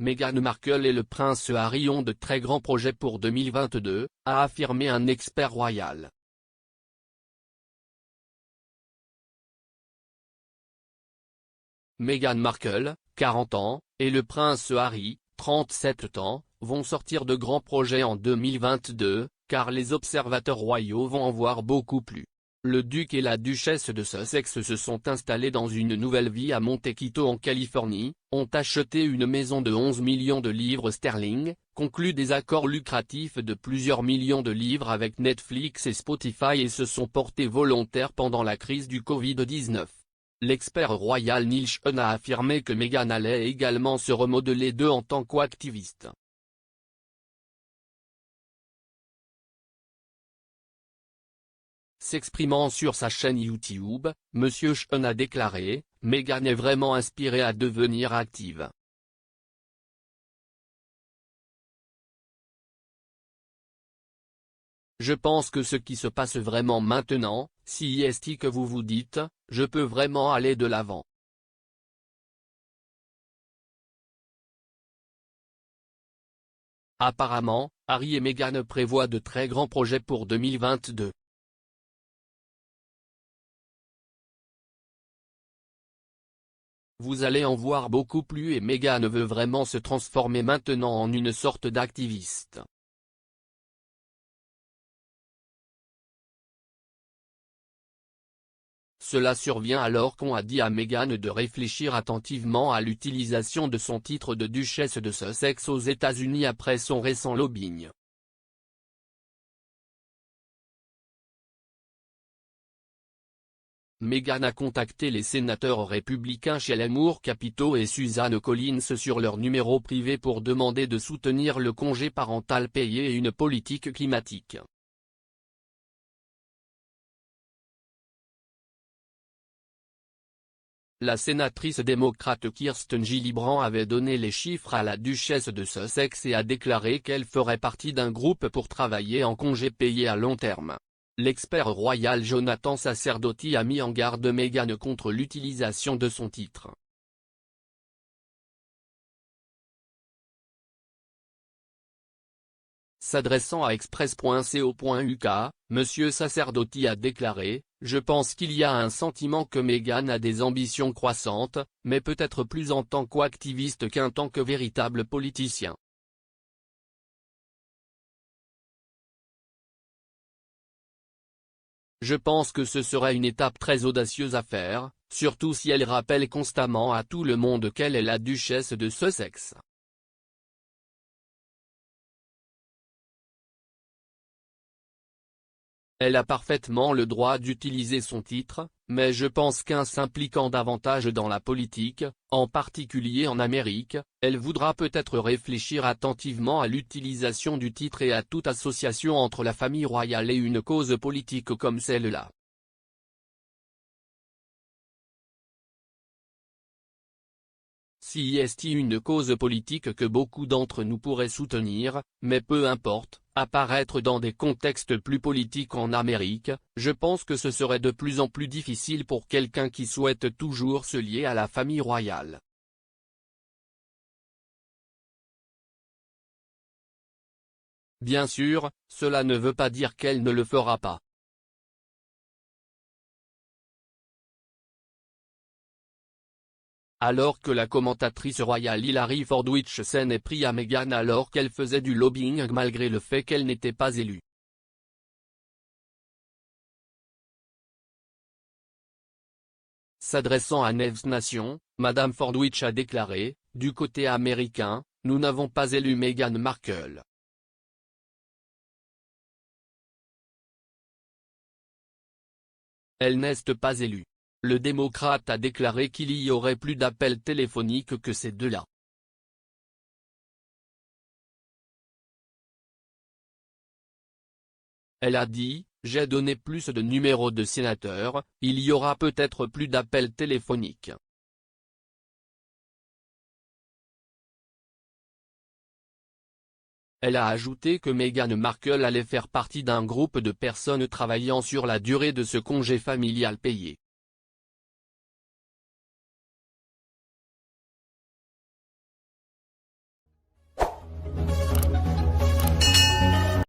Meghan Markle et le prince Harry ont de très grands projets pour 2022, a affirmé un expert royal. Meghan Markle, 40 ans, et le prince Harry, 37 ans, vont sortir de grands projets en 2022, car les observateurs royaux vont en voir beaucoup plus. Le duc et la duchesse de Sussex se sont installés dans une nouvelle vie à Montecito en Californie, ont acheté une maison de 11 millions de livres sterling, conclu des accords lucratifs de plusieurs millions de livres avec Netflix et Spotify et se sont portés volontaires pendant la crise du Covid-19. L'expert royal Neil Sean a affirmé que Meghan allait également se remodeler en tant qu'activiste. S'exprimant sur sa chaîne YouTube, M. Sean a déclaré « Meghan est vraiment inspirée à devenir active. Je pense que ce qui se passe vraiment maintenant, si est que vous vous dites, je peux vraiment aller de l'avant. Apparemment, Harry et Meghan prévoient de très grands projets pour 2022. Vous allez en voir beaucoup plus et Meghan veut vraiment se transformer maintenant en une sorte d'activiste. Cela survient alors qu'on a dit à Meghan de réfléchir attentivement à l'utilisation de son titre de duchesse de Sussex aux États-Unis après son récent lobbying. Meghan a contacté les sénateurs républicains Shelley Moore Capito et Suzanne Collins sur leur numéro privé pour demander de soutenir le congé parental payé et une politique climatique. La sénatrice démocrate Kirsten Gillibrand avait donné les chiffres à la duchesse de Sussex et a déclaré qu'elle ferait partie d'un groupe pour travailler en congé payé à long terme. L'expert royal Jonathan Sacerdoti a mis en garde Meghan contre l'utilisation de son titre. S'adressant à express.co.uk, M. Sacerdoti a déclaré « Je pense qu'il y a un sentiment que Meghan a des ambitions croissantes, mais peut-être plus en tant qu'activiste qu'en tant que véritable politicien. Je pense que ce serait une étape très audacieuse à faire, surtout si elle rappelle constamment à tout le monde qu'elle est la duchesse de Sussex. Elle a parfaitement le droit d'utiliser son titre, mais je pense qu'en s'impliquant davantage dans la politique, en particulier en Amérique, elle voudra peut-être réfléchir attentivement à l'utilisation du titre et à toute association entre la famille royale et une cause politique comme celle-là. Si est une cause politique que beaucoup d'entre nous pourraient soutenir, mais peu importe, apparaître dans des contextes plus politiques en Amérique, je pense que ce serait de plus en plus difficile pour quelqu'un qui souhaite toujours se lier à la famille royale. Bien sûr, cela ne veut pas dire qu'elle ne le fera pas. Alors que la commentatrice royale Hilary Fordwich s'en est pris à Meghan alors qu'elle faisait du lobbying malgré le fait qu'elle n'était pas élue. S'adressant à News Nation, Madame Fordwich a déclaré « Du côté américain, nous n'avons pas élu Meghan Markle. Elle n'est pas élue. Le démocrate a déclaré qu'il y aurait plus d'appels téléphoniques que ces deux-là. Elle a dit « J'ai donné plus de numéros de sénateurs, il y aura peut-être plus d'appels téléphoniques. » Elle a ajouté que Meghan Markle allait faire partie d'un groupe de personnes travaillant sur la durée de ce congé familial payé.